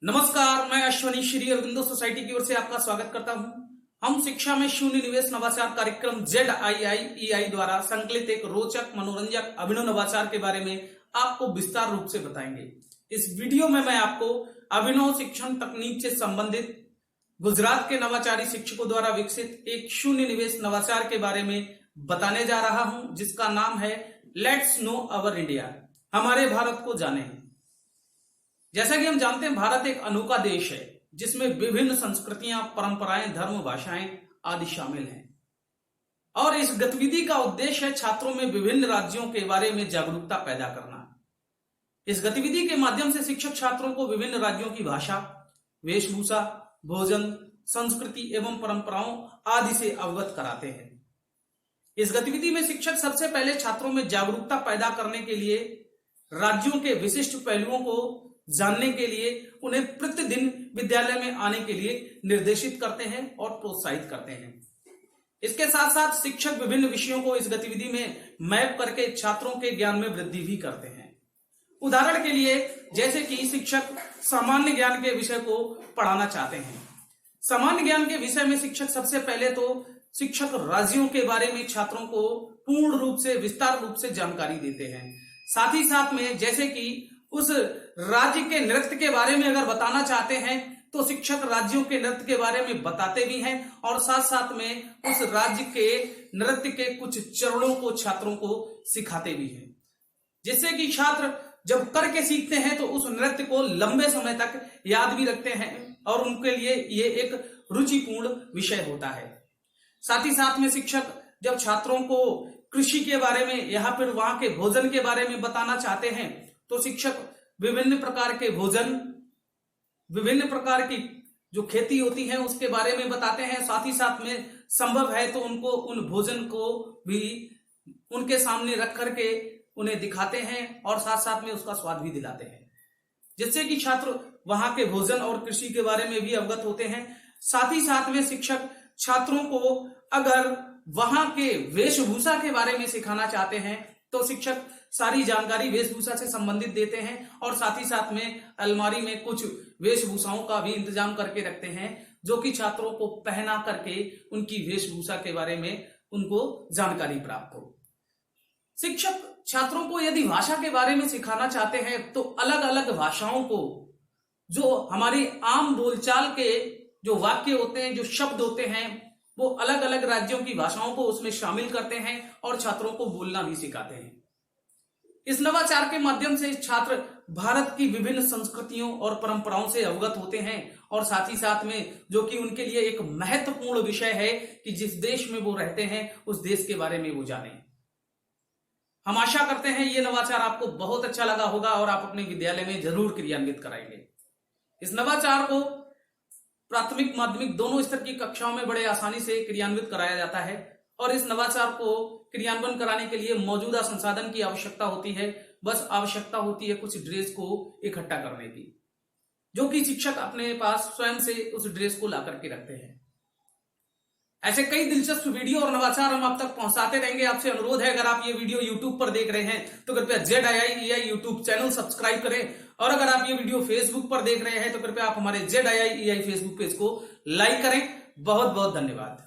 नमस्कार, मैं अश्वनी श्री अरविंदो सोसाइटी की ओर से आपका स्वागत करता हूं। हम शिक्षा में शून्य निवेश नवाचार कार्यक्रम ZIIEI द्वारा संकलित एक रोचक, मनोरंजक, अभिनव नवाचार के बारे में आपको विस्तार रूप से बताएंगे। इस वीडियो में मैं आपको अभिनव शिक्षण तकनीक से संबंधित गुजरात के नवाचारी शिक्षकों द्वारा विकसित एक शून्य निवेश नवाचार के बारे में बताने जा रहा हूं, जिसका नाम है लेट्स नो अवर इंडिया, हमारे भारत को जाने। जैसा कि हम जानते हैं, भारत एक अनोखा देश है जिसमें विभिन्न संस्कृतियां, परंपराएं, धर्म, भाषाएं आदि शामिल हैं। और इस गतिविधि का उद्देश्य है छात्रों में विभिन्न राज्यों के बारे में जागरूकता पैदा करना। इस गतिविधि के माध्यम से शिक्षक छात्रों को विभिन्न राज्यों की भाषा, वेशभूषा, भोजन, संस्कृति एवं परंपराओं आदि से अवगत कराते हैं। इस गतिविधि में शिक्षक सबसे पहले छात्रों में जागरूकता पैदा करने के लिए राज्यों के विशिष्ट पहलुओं को जानने के लिए उन्हें प्रतिदिन विद्यालय में आने के लिए निर्देशित करते हैं और प्रोत्साहित करते हैं। इसके साथ साथ शिक्षक विभिन्न विषयों को इस गतिविधि में मैप करके छात्रों के ज्ञान में वृद्धि भी करते हैं। उदाहरण के लिए, जैसे कि शिक्षक सामान्य ज्ञान के विषय को पढ़ाना चाहते हैं। सामान्य ज्ञान के विषय में शिक्षक सबसे पहले तो शिक्षक राज्यों के बारे में छात्रों को पूर्ण रूप से, विस्तार रूप से जानकारी देते हैं। साथ ही साथ में, जैसे कि उस राज्य के नृत्य के बारे में अगर बताना चाहते हैं तो शिक्षक राज्यों के नृत्य के बारे में बताते भी हैं और साथ साथ में उस राज्य के नृत्य के कुछ चरणों को छात्रों को सिखाते भी हैं, जिससे कि छात्र जब करके सीखते हैं तो उस नृत्य को लंबे समय तक याद भी रखते हैं और उनके लिए ये एक रुचिपूर्ण विषय होता है। साथ ही साथ में शिक्षक जब छात्रों को कृषि के बारे में या फिर वहां के भोजन के बारे में बताना चाहते हैं तो शिक्षक विभिन्न प्रकार के भोजन, विभिन्न प्रकार की जो खेती होती है उसके बारे में बताते हैं। साथ ही साथ में संभव है तो उनको उन भोजन को भी उनके सामने रख करके उन्हें दिखाते हैं और साथ साथ में उसका स्वाद भी दिलाते हैं, जिससे कि छात्र वहां के भोजन और कृषि के बारे में भी अवगत होते हैं। साथ ही साथ में शिक्षक छात्रों को अगर वहां के वेशभूषा के बारे में सिखाना चाहते हैं तो शिक्षक सारी जानकारी वेशभूषा से संबंधित देते हैं और साथ ही साथ में अलमारी में कुछ वेशभूषाओं का भी इंतजाम करके रखते हैं, जो कि छात्रों को पहना करके उनकी वेशभूषा के बारे में उनको जानकारी प्राप्त हो। शिक्षक छात्रों को यदि भाषा के बारे में सिखाना चाहते हैं तो अलग अलग भाषाओं को, जो हमारी आम बोलचाल के जो वाक्य होते हैं, जो शब्द होते हैं, वो अलग अलग राज्यों की भाषाओं को उसमें शामिल करते हैं और छात्रों को बोलना भी सिखाते हैं। इस नवाचार के माध्यम से छात्र भारत की विभिन्न संस्कृतियों और परंपराओं से अवगत होते हैं और साथ ही साथ में, जो कि उनके लिए एक महत्वपूर्ण विषय है कि जिस देश में वो रहते हैं उस देश के बारे में वो जाने। हम आशा करते हैं ये नवाचार आपको बहुत अच्छा लगा होगा और आप अपने विद्यालय में जरूर क्रियान्वित कराएंगे। इस नवाचार को प्राथमिक, माध्यमिक दोनों स्तर की कक्षाओं में बड़े आसानी से क्रियान्वित कराया जाता है और इस नवाचार को क्रियान्वयन कराने के लिए मौजूदा संसाधन की आवश्यकता होती है। बस आवश्यकता होती है कुछ ड्रेस को इकट्ठा करने की, जो कि शिक्षक अपने पास स्वयं से उस ड्रेस को ला करके रखते हैं। ऐसे कई दिलचस्प वीडियो और नवाचार हम आप तक पहुंचाते रहेंगे। आपसे अनुरोध है, अगर आप ये वीडियो YouTube पर देख रहे हैं तो कृपया ZIIEI YouTube चैनल सब्सक्राइब करें और अगर आप ये वीडियो Facebook पर देख रहे हैं तो कृपया आप हमारे ZIIEI Facebook पेज को लाइक करें। बहुत बहुत धन्यवाद।